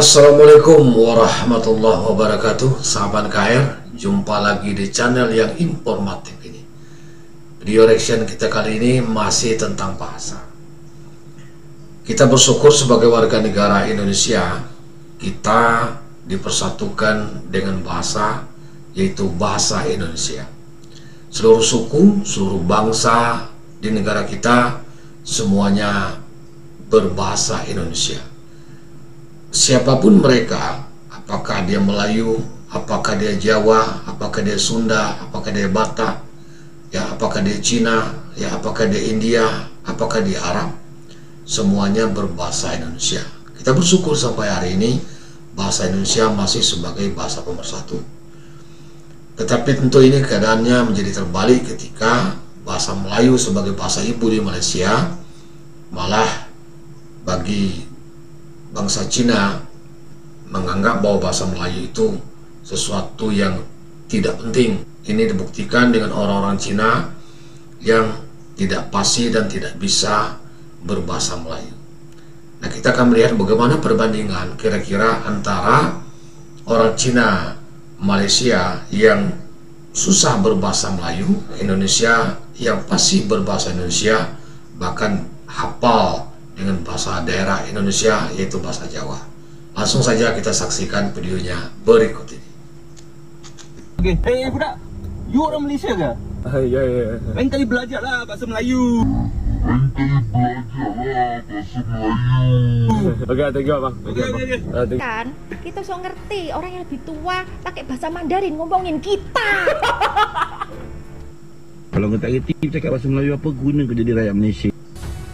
Assalamualaikum warahmatullahi wabarakatuh. Sahabat KR, jumpa lagi di channel yang informatif ini. Video reaction kita kali ini masih tentang bahasa. Kita bersyukur sebagai warga negara Indonesia, kita dipersatukan dengan bahasa, yaitu bahasa Indonesia. Seluruh suku, seluruh bangsa di negara kita semuanya berbahasa Indonesia. Siapapun mereka, apakah dia Melayu, apakah dia Jawa, apakah dia Sunda, apakah dia Batak, ya, apakah dia Cina, ya, apakah dia India, apakah dia Arab, semuanya berbahasa Indonesia. Kita bersyukur sampai hari ini bahasa Indonesia masih sebagai bahasa pemersatu. Tetapi tentu ini keadaannya menjadi terbalik ketika bahasa Melayu sebagai bahasa ibu di Malaysia malah bagi bangsa Cina menganggap bahwa bahasa Melayu itu sesuatu yang tidak penting. Ini dibuktikan dengan orang-orang Cina yang tidak fasih dan tidak bisa berbahasa Melayu. Nah, kita akan melihat bagaimana perbandingan kira-kira antara orang Cina Malaysia yang susah berbahasa Melayu, Indonesia yang fasih berbahasa Indonesia, bahkan hafal dengan bahasa daerah Indonesia, yaitu bahasa Jawa. Langsung saja kita saksikan videonya berikut ini. Okey, budak, you orang Malaysia ke? Ya. Lain kali belajarlah bahasa Melayu. Okey, thank you abang. Okey. Kan kita so ngerti orang yang lebih tua pakai bahasa Mandarin ngomongin kita. Kalau nggak tak reti cakap bahasa Melayu, apa guna kau jadi rakyat Malaysia?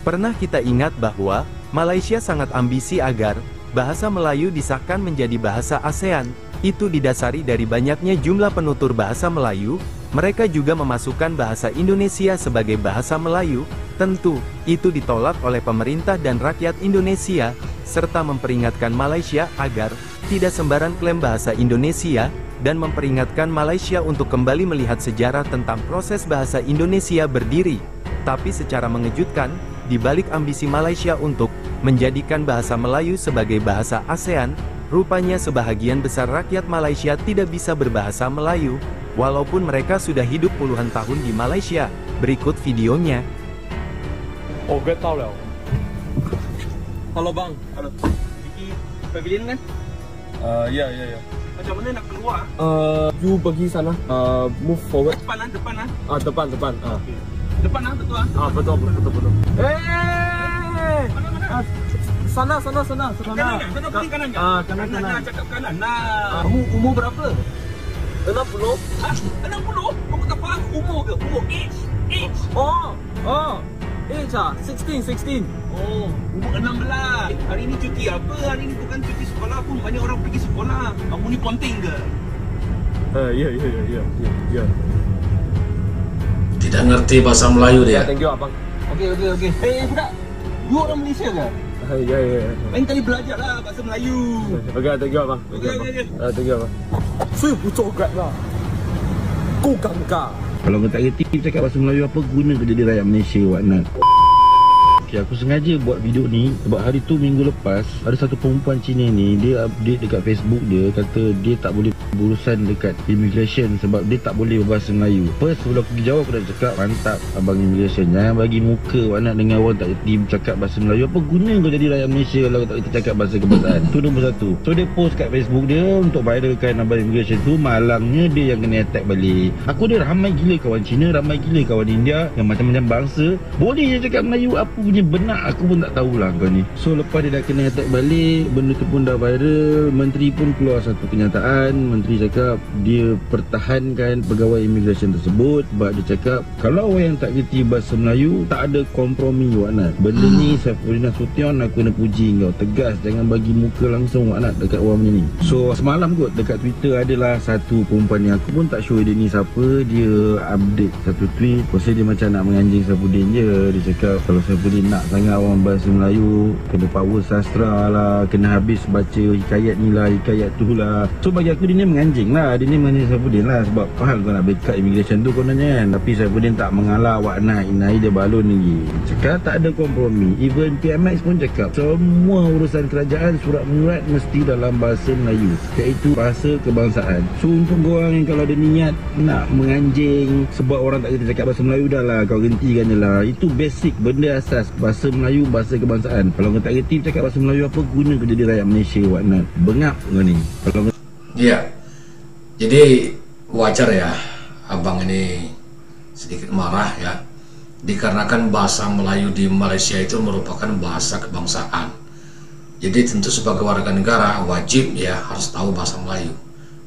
Pernah kita ingat bahwa Malaysia sangat ambisi agar bahasa Melayu disahkan menjadi bahasa ASEAN. Itu didasari dari banyaknya jumlah penutur bahasa Melayu. Mereka juga memasukkan bahasa Indonesia sebagai bahasa Melayu. Tentu, itu ditolak oleh pemerintah dan rakyat Indonesia, serta memperingatkan Malaysia agar tidak sembarang klaim bahasa Indonesia, dan memperingatkan Malaysia untuk kembali melihat sejarah tentang proses bahasa Indonesia berdiri. Tapi secara mengejutkan, di balik ambisi Malaysia untuk menjadikan bahasa Melayu sebagai bahasa ASEAN, rupanya sebahagian besar rakyat Malaysia tidak bisa berbahasa Melayu, walaupun mereka sudah hidup puluhan tahun di Malaysia. Berikut videonya. Oh, gue tahu lah. Halo bang, halo. Pergi pavilion kan? Ya. Macam mana nak keluar? You pergi sana. Move forward. Depan. Depan. Okay. Depan betul ah. Betul. Sana. Kanan. Kanan. Kanan. Cakap kanan. Nah. Umur berapa? 60. 60? Kau tak faham umur ke? Umur age. Oh. Age 16. Oh, umur 16. Hari ini cuti apa? Hari ini bukan cuti sekolah pun. Banyak orang pergi sekolah. Kamu ni ponting ke? Ya. Tidak ngerti bahasa Melayu dia. Thank you abang. Okey. Budak, you orang Malaysia ke? Ya. Lain kali belajarlah bahasa Melayu. Okey, thank you abang. Okey. Thank you abang. 睡不着觉啦，够尴尬。 Kalau kau tak reti cakap bahasa Melayu, apa guna kau jadi rakyat Malaysia, Waknat? Okay, aku sengaja buat video ni sebab hari tu minggu lepas ada satu perempuan Cina ni, dia update dekat Facebook dia, kata dia tak boleh berurusan dekat immigration sebab dia tak boleh berbahasa Melayu. First, sebelum aku pergi jawab, aku dah cakap, mantap abang immigration, jangan bagi muka Waknat dengan orang tak reti cakap bahasa Melayu. Apa guna kau jadi rakyat Malaysia kalau kau tak reti cakap bahasa kebangsaan? Tu nombor satu. So dia post kat Facebook dia untuk viralkan abang immigration tu, malangnya dia yang kena attack balik. Aku ada ramai gila kawan Cina, ramai gila kawan India yang macam-macam bangsa, boleh je cakap Melayu. Apa punya benak aku pun tak tahulah kau ni. So lepas dia dah kena attack balik, benda tu pun dah viral, menteri pun keluar satu kenyataan. Menteri cakap dia pertahankan pegawai immigration tersebut sebab dia cakap kalau orang yang tak reti bahasa Melayu tak ada kompromi, Waknat. Benda ni Saifuddin Nasution, aku kena puji kau, tegas, jangan bagi muka langsung, Waknat, dekat orang macam ni. So semalam kot dekat Twitter adalah satu perempuan ni, aku pun tak sure dia ni siapa, dia update satu tweet, pasal dia macam nak menganjing Saifuddin je. Dia cakap kalau Saifuddin nak sangat orang bahasa Melayu, kena power sastra lah, kena habis baca hikayat ni lah, hikayat tu lah. So bagi aku dia ni menganjing lah, dia ni menganjing Saifuddin lah. Sebab faham kau nak backup immigration tu kononnya kan, tapi Saifuddin tak mengalah awak naik dia balon lagi. Cakap tak ada kompromi. Even PMX pun cakap semua urusan kerajaan surat menyurat mesti dalam bahasa Melayu, iaitu bahasa kebangsaan. So untuk korang yang kalau ada niat nak menganjing sebab orang tak kita cakap bahasa Melayu, dah lah kau hentikan je lah. Itu basic, benda asas. Bahasa Melayu, bahasa kebangsaan. Kalau kau tak reti cakap bahasa Melayu, apa guna kau jadi rakyat Malaysia, Wadnat? Bengap kau ni. Kalau kau... Ya, jadi wajar ya abang ini sedikit marah ya, dikarenakan bahasa Melayu di Malaysia itu merupakan bahasa kebangsaan. Jadi tentu sebagai warga negara wajib ya harus tahu bahasa Melayu.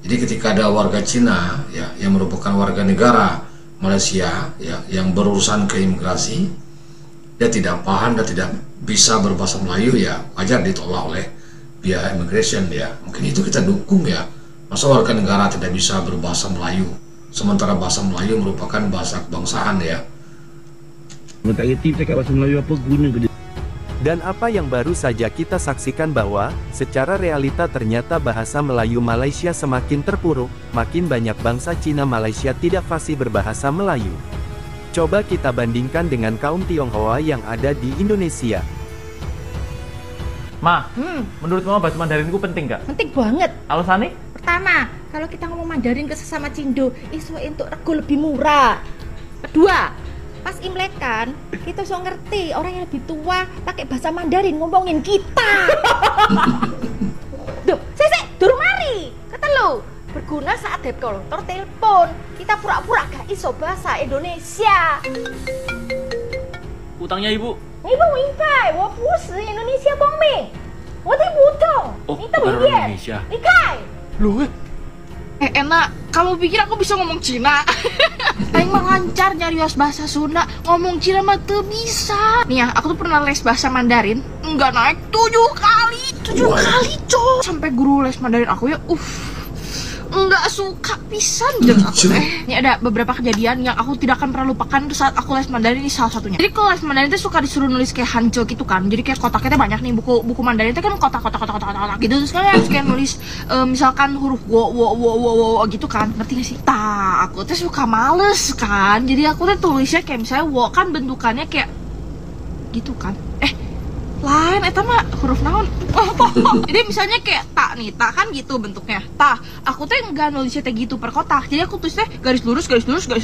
Jadi ketika ada warga Cina ya yang merupakan warga negara Malaysia ya yang berurusan ke imigrasi, dia tidak paham dan tidak bisa berbahasa Melayu, ya wajar ditolak oleh pihak immigration ya. Mungkin itu kita dukung ya. Masa warga negara tidak bisa berbahasa Melayu, sementara bahasa Melayu merupakan bahasa kebangsaan ya. Kau tak reti cakap bahasa Melayu, apa guna kau? Dan apa yang baru saja kita saksikan bahwa, secara realita ternyata bahasa Melayu Malaysia semakin terpuruk, makin banyak bangsa Cina Malaysia tidak fasih berbahasa Melayu. Coba kita bandingkan dengan kaum Tionghoa yang ada di Indonesia. Ma, menurut Mama bahasa Mandarin itu penting gak? Penting banget. Alasannya? Pertama, kalau kita ngomong Mandarin ke sesama Cindo, isu untuk rego lebih murah. Kedua, pas Imlek kan, kita so ngerti orang yang lebih tua pakai bahasa Mandarin ngomongin kita. Duh, sik, durung mari. Kata lo, berguna saat debt collector telepon. Kita pura-pura gak iso bahasa Indonesia. Utangnya Ibu? 你不明白，我不是Indonesia Bongming，我听不懂，你懂不懂？你看。 Loh, enak, kamu pikir aku bisa ngomong Cina? Aing mah lancar nyari bahasa Sunda, ngomong Cina mah tuh bisa. Nih ya, aku tuh pernah les bahasa Mandarin, nggak naik 7 kali, 7 kali cok. Sampai guru les Mandarin aku ya, nggak suka pisan deh aku. Ini ada beberapa kejadian yang aku tidak akan pernah lupakan saat aku les Mandarin, ini salah satunya. Jadi kalau les Mandarin itu suka disuruh nulis kayak Hangzhou gitu kan. Jadi kayak kotaknya banyak nih, buku Mandarin itu kan kotak gitu. Terus kan harus kayak nulis misalkan huruf wo gitu kan. Ngerti gak sih? Aku tuh suka males kan. Jadi aku tuh tulisnya kayak misalnya wo kan bentukannya kayak gitu kan. Lain eta mah huruf naon. Jadi misalnya kayak tak nih, tak kan gitu bentuknya. Tak, aku tuh enggak nulisnya kayak gitu per kotak. Jadi aku tulisnya garis lurus terus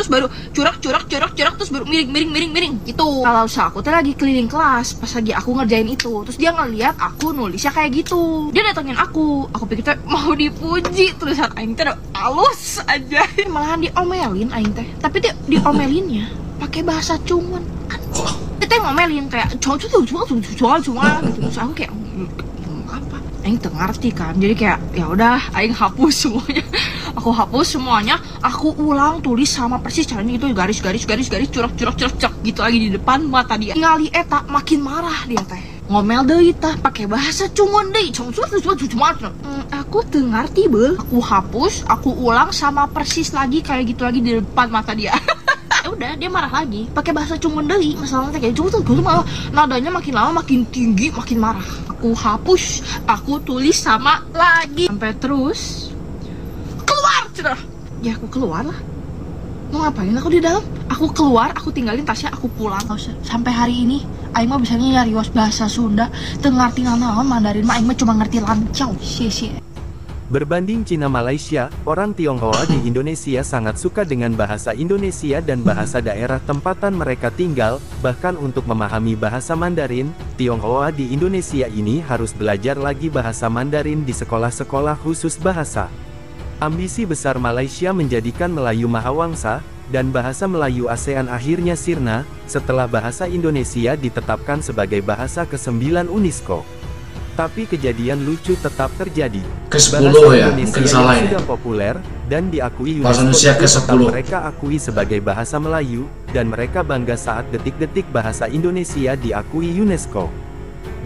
baru curak terus baru miring gitu. Kalau aku tuh lagi keliling kelas pas lagi aku ngerjain itu, terus dia ngeliat aku nulisnya kayak gitu. Dia datengin aku pikir tuh mau dipuji, tulisan aing teh halus aja. Malahan diomelin aing teh. Tapi dia diomelinnya pakai bahasa Cungan. Kita ngomelin kayak cuma gitu. Terus aku kayak apa? Aing teu ngerti kan. Jadi kayak ya udah aing hapus semuanya. Aku hapus semuanya, aku ulang tulis sama persis caranya itu, garis curak gitu lagi di depan mata dia. Ngali eta makin marah dia teh. Ngomel deui tah pakai bahasa Cungan deui. Aku teu ngerti beuh. Aku hapus, aku ulang sama persis lagi kayak gitu lagi di depan mata dia. Udah dia marah lagi pakai bahasa Cungan deui. Masalahnya kayak gitu malah nadanya makin lama makin tinggi, makin marah. Aku hapus, aku tulis sama lagi sampai terus keluar cerah. Ya aku keluar lah. Mau ngapain aku di dalam? Aku keluar, aku tinggalin tasnya, aku pulang. Sampai hari ini aing mah bisanya nyari bahasa Sunda, teu ngarti naon Mandarin mah aing mah cuma ngerti lancau. Sia-sia. Berbanding Cina Malaysia, orang Tionghoa di Indonesia sangat suka dengan bahasa Indonesia dan bahasa daerah tempatan mereka tinggal. Bahkan untuk memahami bahasa Mandarin, Tionghoa di Indonesia ini harus belajar lagi bahasa Mandarin di sekolah-sekolah khusus bahasa. Ambisi besar Malaysia menjadikan Melayu mahawangsa, dan bahasa Melayu ASEAN akhirnya sirna, setelah bahasa Indonesia ditetapkan sebagai bahasa ke-9 UNESCO. Tapi kejadian lucu tetap terjadi. Ke-10 ya, mungkin salah ini. Sudah populer dan diakui bahasa UNESCO, Indonesia ke-10. mereka akui sebagai bahasa Melayu, dan mereka bangga saat detik-detik bahasa Indonesia diakui UNESCO.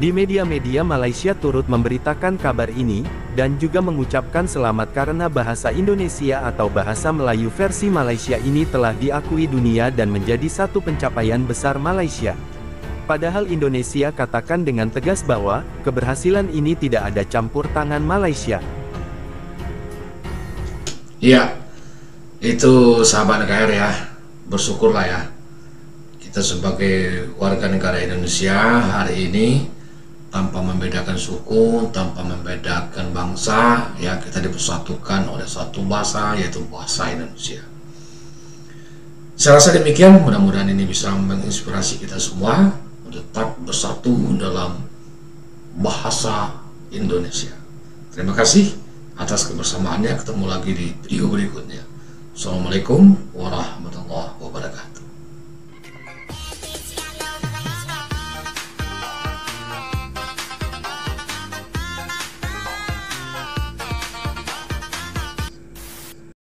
Di media-media Malaysia turut memberitakan kabar ini, dan juga mengucapkan selamat karena bahasa Indonesia atau bahasa Melayu versi Malaysia ini telah diakui dunia dan menjadi satu pencapaian besar Malaysia. Padahal Indonesia katakan dengan tegas bahwa keberhasilan ini tidak ada campur tangan Malaysia. Iya, itu sahabat NKR ya, bersyukurlah ya. Kita sebagai warga negara Indonesia hari ini tanpa membedakan suku, tanpa membedakan bangsa, ya kita dipersatukan oleh satu bahasa, yaitu bahasa Indonesia. Saya rasa demikian, mudah-mudahan ini bisa menginspirasi kita semua untuk tetap bersatu dalam bahasa Indonesia. Terima kasih atas kebersamaannya, ketemu lagi di video berikutnya. Assalamualaikum warahmatullahi wabarakatuh.